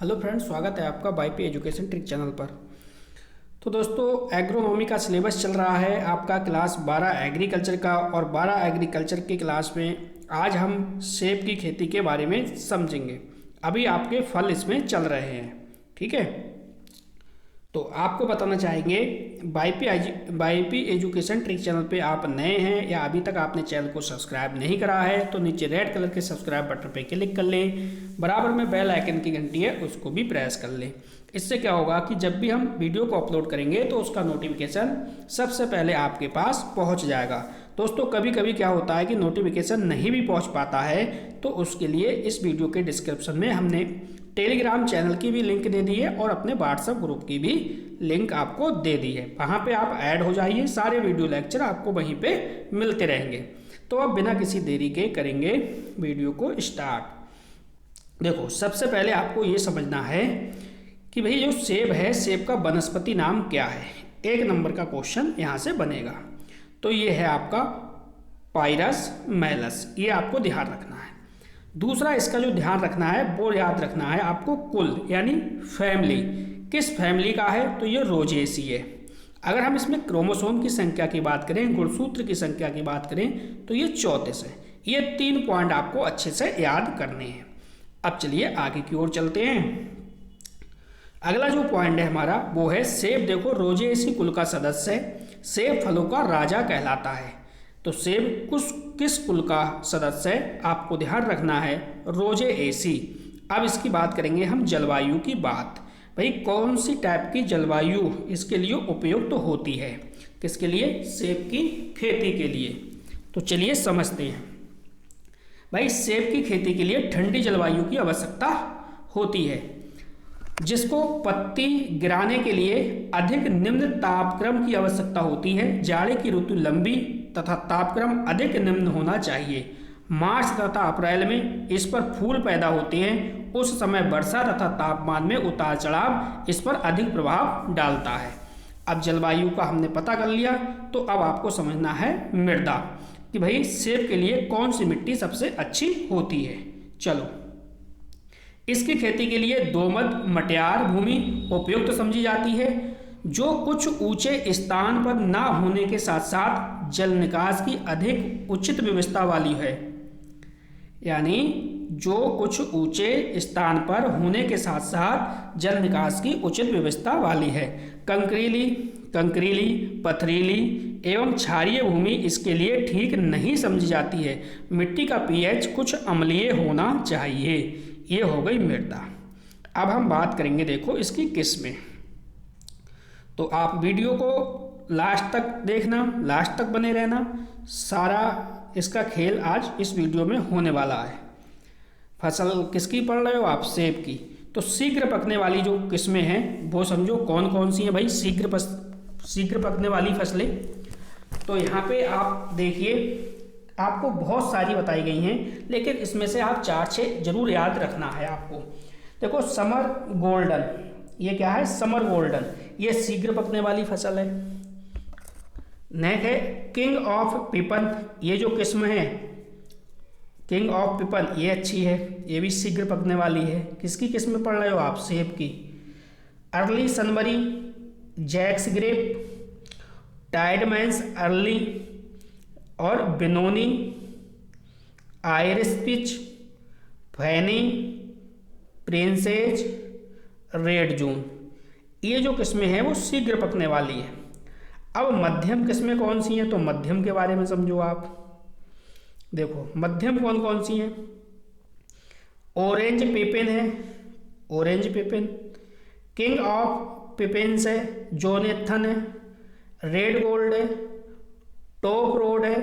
Hello friends, स्वागत है आपका वाईपी एजुकेशन ट्रिक चैनल पर। तो दोस्तों, एग्रोनॉमी का सिलेबस चल रहा है आपका क्लास 12 एग्रीकल्चर का, और 12 एग्रीकल्चर की क्लास में आज हम सेब की खेती के बारे में समझेंगे। अभी आपके फल इसमें चल रहे हैं, ठीक है। तो आपको बताना चाहेंगे, वाईपी एजुकेशन ट्रिक चैनल पे आप नए हैं या अभी तक आपने चैनल को सब्सक्राइब नहीं करा है तो नीचे रेड कलर के सब्सक्राइब बटन पे क्लिक कर लें। बराबर में बेल आइकन की घंटी है, उसको भी प्रेस कर लें। इससे क्या होगा कि जब भी हम वीडियो को अपलोड करेंगे तो उसका नोटिफिकेशन सबसे पहले आपके पास पहुँच जाएगा। दोस्तों, कभी कभी क्या होता है कि नोटिफिकेशन नहीं भी पहुँच पाता है, तो उसके लिए इस वीडियो के डिस्क्रिप्शन में हमने टेलीग्राम चैनल की भी लिंक दे दी है और अपने व्हाट्सएप ग्रुप की भी लिंक आपको दे दी है। वहाँ पे आप ऐड हो जाइए, सारे वीडियो लेक्चर आपको वहीं पे मिलते रहेंगे। तो अब बिना किसी देरी के करेंगे वीडियो को स्टार्ट। देखो, सबसे पहले आपको ये समझना है कि भाई जो सेब है, सेब का वनस्पति नाम क्या है। 1 नंबर का क्वेश्चन यहाँ से बनेगा। तो ये है आपका पायरस मैलस, ये आपको ध्यान रखना है। दूसरा इसका जो ध्यान रखना है वो याद रखना है आपको, कुल यानी फैमिली, किस फैमिली का है, तो ये रोजेसी है। अगर हम इसमें क्रोमोसोम की संख्या की बात करें, गुणसूत्र की संख्या की बात करें, तो ये 34 है। ये 3 पॉइंट आपको अच्छे से याद करने हैं। अब चलिए आगे की ओर चलते हैं। अगला जो पॉइंट है हमारा वो है सेब। देखो, रोजेसी कुल का सदस्य है, सेब फलों का राजा कहलाता है। तो सेब किस कुल का सदस्य है, आपको ध्यान रखना है, रोजेसी। अब इसकी बात करेंगे हम जलवायु की बात। भाई, कौन सी टाइप की जलवायु इसके लिए उपयुक्त होती है, किसके लिए, सेब की खेती के लिए। तो चलिए समझते हैं। भाई, सेब की खेती के लिए ठंडी जलवायु की आवश्यकता होती है, जिसको पत्ती गिराने के लिए अधिक निम्न तापक्रम की आवश्यकता होती है। जाड़े की ऋतु लंबी तथा तापक्रम अधिक निम्न होना चाहिए। मार्च तथा अप्रैल में इस पर फूल पैदा होते हैं। उस समय वर्षा तथा तापमान में उतार चढ़ाव इस पर अधिक प्रभाव डालता है। अब जलवायु का हमने पता कर लिया, तो अब आपको समझना है मृदा, कि भाई सेब के लिए कौन सी मिट्टी सबसे अच्छी होती है। चलो, इसकी खेती के लिए दोमट मटियार भूमि उपयुक्त समझी जाती है, जो कुछ ऊंचे स्थान पर ना होने के साथ साथ जल निकास की अधिक उचित व्यवस्था वाली है। यानी जो कुछ ऊंचे स्थान पर होने के साथ साथ जल निकास की उचित व्यवस्था वाली है। कंकरीली, पथरीली एवं क्षारीय भूमि इसके लिए ठीक नहीं समझी जाती है। मिट्टी का पीएच कुछ अम्लीय होना चाहिए। ये हो गई मृदा। अब हम बात करेंगे, देखो, इसकी किस्में। तो आप वीडियो को लास्ट तक देखना, लास्ट तक बने रहना। सारा इसका खेल आज इस वीडियो में होने वाला है। फसल किसकी पढ़ रहे हो आप, सेब की। तो शीघ्र पकने वाली जो किस्में हैं वो समझो कौन कौन सी हैं। भाई, शीघ्र पकने वाली फसलें, तो यहाँ पे आप देखिए, आपको बहुत सारी बताई गई हैं, लेकिन इसमें से आप 4-6 जरूर याद रखना है आपको। देखो, समर गोल्डन, ये क्या है, समर गोल्डन, ये शीघ्र पकने वाली फसल है। नेक्स्ट है किंग ऑफ पिपन, ये जो किस्म है किंग ऑफ पिपन, ये अच्छी है, ये भी शीघ्र पकने वाली है। किसकी किस्म पढ़ रहे हो आप, सेब की। Early Sunbury, Jacques grep, टाइडमैन्स early और बेनोनी, आयरिस पिच, फैनी, प्रिंसेज, रेड जून, ये जो किस्में हैं वो शीघ्र पकने वाली है। अब मध्यम किस्में कौन सी हैं, तो मध्यम के बारे में समझो आप। देखो, मध्यम कौन कौन सी हैं। ऑरेंज पिपिन है, ऑरेंज पिपिन। किंग ऑफ पिपिन्स है, जोनेथन है। रेड गोल्ड है, टॉप रोड है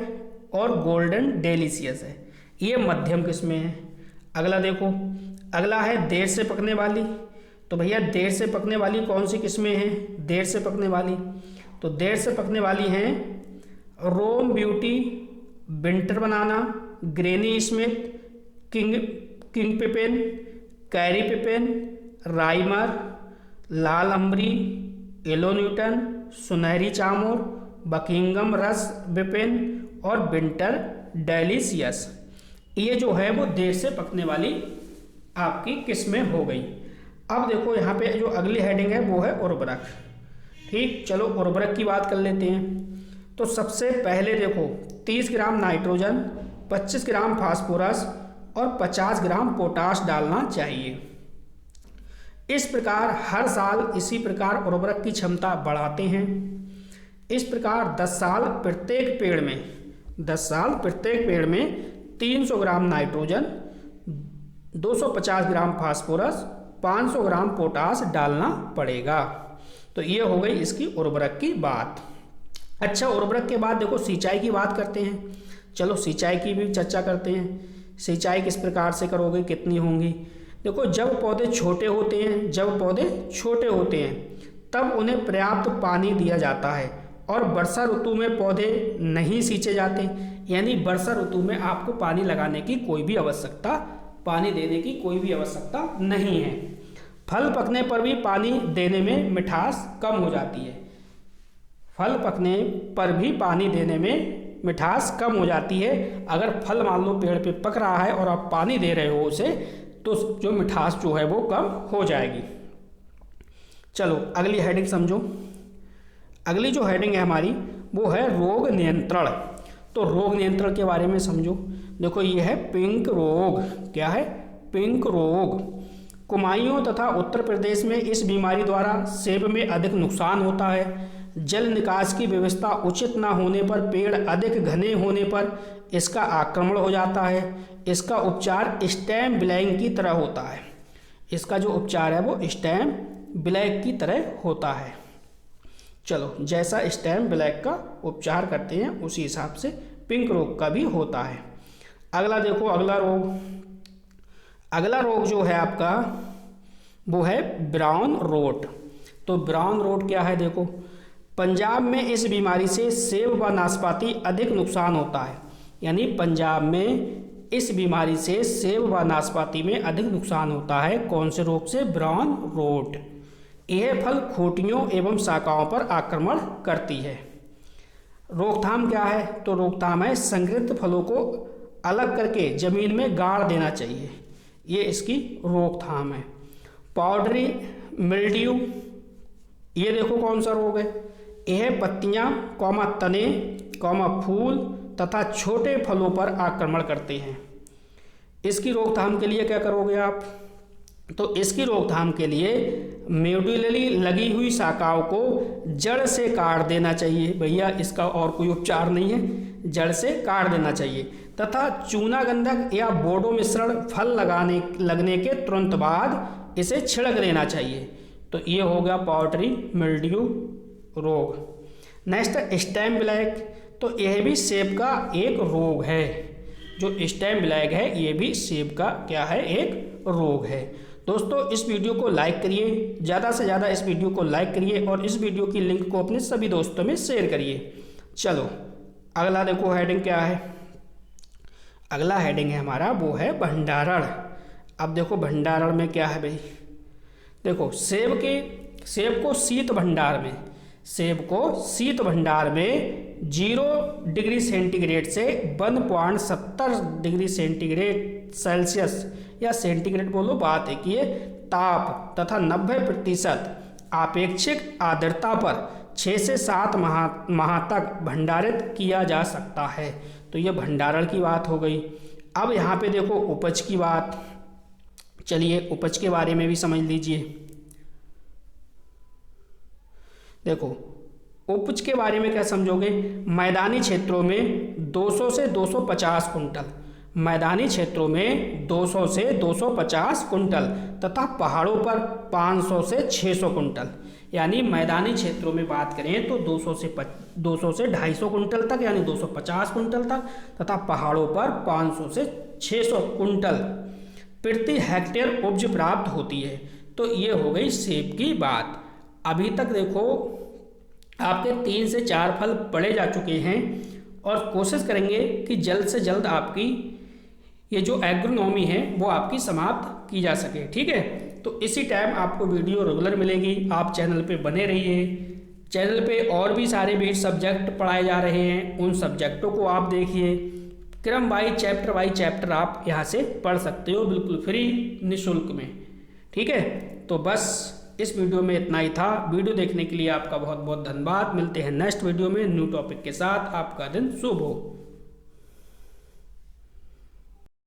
और गोल्डन डेलिशियस है। ये मध्यम किस्में हैं। अगला देखो, अगला है देर से पकने वाली। तो भैया, देर से पकने वाली कौन सी किस्में हैं, देर से पकने वाली, तो देर से पकने वाली हैं Rome beauty, winter banana, Granny Smith, King Pippin, Kerry Pippin, Rymer, लाल अम्बरी, येलो न्यूटन, सुनहरी चामोर, बकिंगम रस विपिन और विंटर डेलिशियस। ये जो है वो देर से पकने वाली आपकी किस्में हो गई। अब देखो यहाँ पे जो अगली हेडिंग है वो है उर्वरक। ठीक, चलो उर्वरक की बात कर लेते हैं। तो सबसे पहले देखो 30 ग्राम नाइट्रोजन, 25 ग्राम फास्फोरस और 50 ग्राम पोटाश डालना चाहिए। इस प्रकार हर साल इसी प्रकार उर्वरक की क्षमता बढ़ाते हैं। इस प्रकार 10 साल प्रत्येक पेड़ में 300 ग्राम नाइट्रोजन, 250 ग्राम फास्फोरस, 500 ग्राम पोटाश डालना पड़ेगा। तो ये हो गई इसकी उर्वरक की बात। अच्छा, उर्वरक के बाद देखो सिंचाई की बात करते हैं। चलो सिंचाई की भी चर्चा करते हैं। सिंचाई किस प्रकार से करोगे, कितनी होंगी। देखो जब पौधे छोटे होते हैं तब उन्हें पर्याप्त पानी दिया जाता है और वर्षा ऋतु में पौधे नहीं सींचे जाते, यानी वर्षा ऋतु में आपको पानी लगाने की कोई भी आवश्यकता, पानी देने की कोई भी आवश्यकता नहीं है। फल पकने पर भी पानी देने में मिठास कम हो जाती है। फल पकने पर भी पानी देने में मिठास कम हो जाती है। अगर फल मान लो पेड़ पे पक रहा है और आप पानी दे रहे हो उसे, तो जो मिठास जो है वो कम हो जाएगी। चलो अगली हेडिंग समझो। अगली जो हेडिंग है हमारी वो है रोग नियंत्रण। तो रोग नियंत्रण के बारे में समझो। देखो ये है पिंक रोग। क्या है? पिंक रोग। कुमाऊं तथा उत्तर प्रदेश में इस बीमारी द्वारा सेब में अधिक नुकसान होता है। जल निकास की व्यवस्था उचित न होने पर, पेड़ अधिक घने होने पर इसका आक्रमण हो जाता है। इसका उपचार स्टेम ब्लैक की तरह होता है। इसका जो उपचार है वो स्टेम ब्लैक की तरह होता है। चलो जैसा स्टेम ब्लैक का उपचार करते हैं उसी हिसाब से पिंक रोग का भी होता है। अगला देखो, अगला रोग जो है आपका वो है ब्राउन रोट। तो ब्राउन रोट क्या है? देखो पंजाब में इस बीमारी से सेब व नाशपाती अधिक नुकसान होता है। यानी पंजाब में इस बीमारी से सेब व नाशपाती में अधिक नुकसान होता है। कौन से रोग से? Brown rot. यह फल खूंटियों एवं शाखाओं पर आक्रमण करती है। रोकथाम क्या है? तो रोकथाम है संग्रहित फलों को अलग करके जमीन में गाड़ देना चाहिए। ये इसकी रोकथाम है। पाउडरी मिल्ड्यू, ये देखो कौन सा रोग है। यह पत्तियां, तने, फूल तथा छोटे फलों पर आक्रमण करते हैं। इसकी रोकथाम के लिए क्या करोगे आप? तो इसकी रोकथाम के लिए मेडुलरी लगी हुई शाखाओं को जड़ से काट देना चाहिए। भैया इसका और कोई उपचार नहीं है, जड़ से काट देना चाहिए। तथा चूना गंधक या बोडो मिश्रण फल लगने के तुरंत बाद इसे छिड़क देना चाहिए। तो ये हो गया पाउडरी मिल्ड्यू रोग। Next stem black. तो यह भी सेब का एक रोग है। जो स्टेम ब्लैक है ये भी सेब का क्या है? एक रोग है। दोस्तों इस वीडियो को लाइक करिए, ज़्यादा से ज़्यादा इस वीडियो को लाइक करिए और इस वीडियो की लिंक को अपने सभी दोस्तों में शेयर करिए। चलो अगला देखो हेडिंग क्या है। अगला हेडिंग है हमारा वो है भंडारण। अब देखो भंडारण में क्या है भाई। देखो सेब को शीत भंडार में 0 डिग्री सेंटीग्रेड से 1.70 डिग्री सेल्सियस या सेंटीग्रेड बोलो, बात है कि ये ताप तथा 90% आपेक्षिक आर्द्रता पर 6 से 7 माह तक भंडारित किया जा सकता है। तो ये भंडारण की बात हो गई। अब यहाँ पे देखो उपज की बात। चलिए उपज के बारे में भी समझ लीजिए। देखो उपज के बारे में क्या समझोगे। मैदानी क्षेत्रों में 200 से 250 कुंटल, मैदानी क्षेत्रों में 200 से 250 कुंटल तथा पहाड़ों पर 500 से 600 कुंटल। यानी मैदानी क्षेत्रों में बात करें तो 200 से 250 कुंटल तक, यानी 250 कुंटल तक, तथा पहाड़ों पर 500 से 600 कुंटल प्रति हेक्टेयर उपज प्राप्त होती है। तो ये हो गई सेब की बात। अभी तक देखो आपके 3 से 4 फल पढ़े जा चुके हैं और कोशिश करेंगे कि जल्द से जल्द आपकी ये जो एग्रोनॉमी है वो आपकी समाप्त की जा सके। ठीक है, तो इसी टाइम आपको वीडियो रेगुलर मिलेगी। आप चैनल पे बने रहिए। चैनल पे और भी सारे भी सब्जेक्ट पढ़ाए जा रहे हैं, उन सब्जेक्टों को आप देखिए। क्रम वाइज चैप्टर आप यहाँ से पढ़ सकते हो बिल्कुल फ्री निःशुल्क में। ठीक है, तो बस इस वीडियो में इतना ही था। वीडियो देखने के लिए आपका बहुत बहुत धन्यवाद। मिलते हैं नेक्स्ट वीडियो में न्यू टॉपिक के साथ। आपका दिन शुभ हो।